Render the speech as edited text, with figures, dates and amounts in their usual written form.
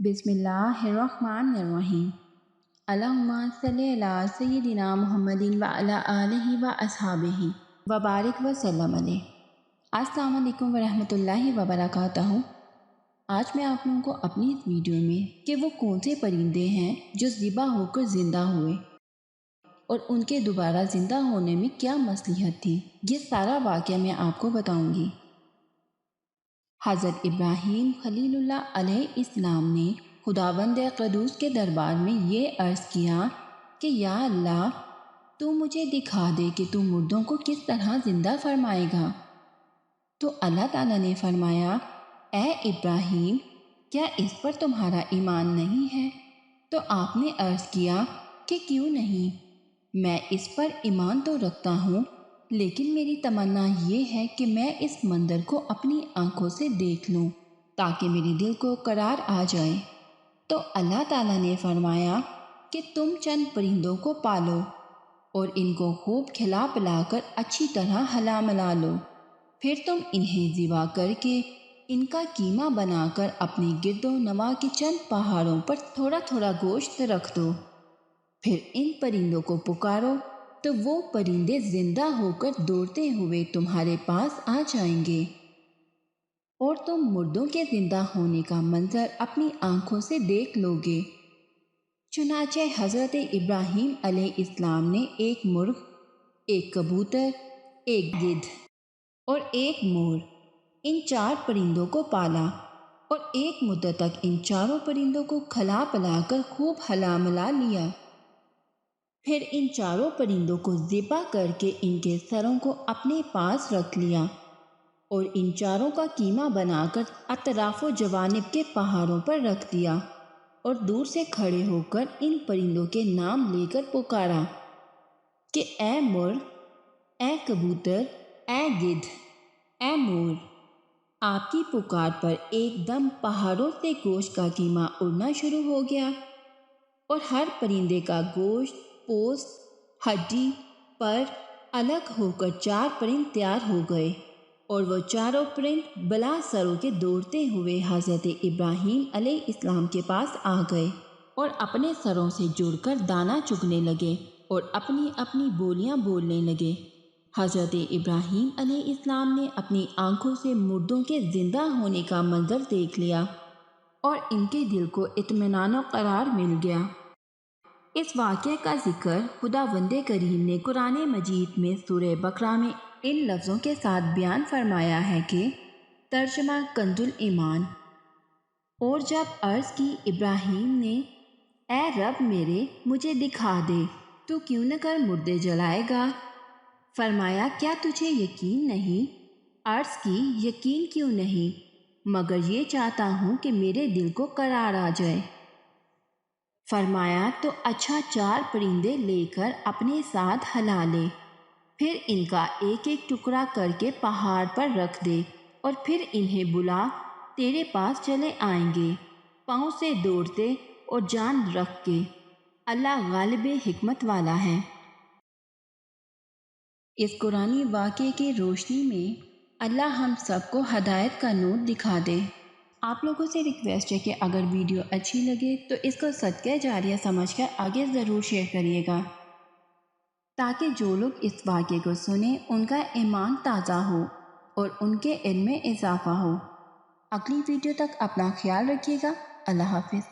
بسم اللہ الرحمن الرحیم۔ اللہم صلی علی سیدنا محمد وعلی آلہ واصحابہ وبارک وسلم علیہ۔ السلام علیکم ورحمۃ اللہ وبرکاتہ۔ آج میں آپ لوگوں کو اپنی اس ویڈیو میں کہ وہ کون سے پرندے ہیں جو ذبح ہو کر زندہ ہوئے اور ان کے دوبارہ زندہ ہونے میں کیا مصلحت تھی، یہ سارا واقعہ میں آپ کو بتاؤں گی۔ حضرت ابراہیم خلیل اللہ علیہ السلام نے خداوند قدوس کے دربار میں یہ عرض کیا کہ یا اللہ، تو مجھے دکھا دے کہ تو مردوں کو کس طرح زندہ فرمائے گا۔ تو اللہ تعالیٰ نے فرمایا، اے ابراہیم، کیا اس پر تمہارا ایمان نہیں ہے؟ تو آپ نے عرض کیا کہ کیوں نہیں، میں اس پر ایمان تو رکھتا ہوں، لیکن میری تمنا یہ ہے کہ میں اس منظر کو اپنی آنکھوں سے دیکھ لوں تاکہ میرے دل کو قرار آ جائے۔ تو اللہ تعالیٰ نے فرمایا کہ تم چند پرندوں کو پالو اور ان کو خوب کھلا پلا کر اچھی طرح ہلا ملا لو، پھر تم انہیں ذبح کر کے ان کا قیمہ بنا کر اپنے گرد و نواح کے چند پہاڑوں پر تھوڑا تھوڑا گوشت رکھ دو، پھر ان پرندوں کو پکارو تو وہ پرندے زندہ ہو کر دوڑتے ہوئے تمہارے پاس آ جائیں گے اور تم مردوں کے زندہ ہونے کا منظر اپنی آنکھوں سے دیکھ لو گے۔ چنانچہ حضرت ابراہیم علیہ السلام نے ایک مرغ، ایک کبوتر، ایک گدھ اور ایک مور، ان 4 پرندوں کو پالا اور ایک مدت تک ان چاروں پرندوں کو کھلا پلا کر خوب ہلا ملا لیا۔ پھر ان 4 پرندوں کو ذبح کر کے ان کے سروں کو اپنے پاس رکھ لیا اور ان 4 کا قیمہ بنا کر اطراف و جوانب کے پہاڑوں پر رکھ دیا اور دور سے کھڑے ہو کر ان پرندوں کے نام لے کر پکارا کہ اے مرغ، اے کبوتر، اے گدھ، اے مور۔ آپ کی پکار پر ایک دم پہاڑوں سے گوشت کا قیمہ اڑنا شروع ہو گیا اور ہر پرندے کا گوشت، پوست، ہڈی، پر الگ ہو کر 4 پرند تیار ہو گئے اور وہ 4 پرند بلا سروں کے دوڑتے ہوئے حضرت ابراہیم علیہ السلام کے پاس آ گئے اور اپنے سروں سے جڑ کر دانہ چگنے لگے اور اپنی اپنی بولیاں بولنے لگے۔ حضرت ابراہیم علیہ السلام نے اپنی آنکھوں سے مردوں کے زندہ ہونے کا منظر دیکھ لیا اور ان کے دل کو اطمینان و قرار مل گیا۔ اس واقعے کا ذکر خداوند کریم نے قرآن مجید میں سورہ بقرہ میں ان لفظوں کے ساتھ بیان فرمایا ہے کہ ترجمہ کنز ایمان، اور جب عرض کی ابراہیم نے، اے رب میرے، مجھے دکھا دے، تو کیوں نہ کر مردے جلائے گا؟ فرمایا، کیا تجھے یقین نہیں؟ عرض کی، یقین کیوں نہیں، مگر یہ چاہتا ہوں کہ میرے دل کو قرار آ جائے۔ فرمایا، تو اچھا 4 پرندے لے کر اپنے ساتھ ہلا لے، پھر ان کا ایک ایک ٹکڑا کر کے پہاڑ پر رکھ دے اور پھر انہیں بلا، تیرے پاس چلے آئیں گے، پاؤں سے دوڑتے اور جان رکھ کے۔ اللہ غالب حکمت والا ہے۔ اس قرآنی واقعے کی روشنی میں اللہ ہم سب کو ہدایت کا نور دکھا دے۔ آپ لوگوں سے ریکویسٹ ہے کہ اگر ویڈیو اچھی لگے تو اس کو صدقہ جاریہ سمجھ کر آگے ضرور شیئر کریے گا تاکہ جو لوگ اس واقعے کو سنیں ان کا ایمان تازہ ہو اور ان کے علم میں اضافہ ہو۔ اگلی ویڈیو تک اپنا خیال رکھیے گا۔ اللہ حافظ۔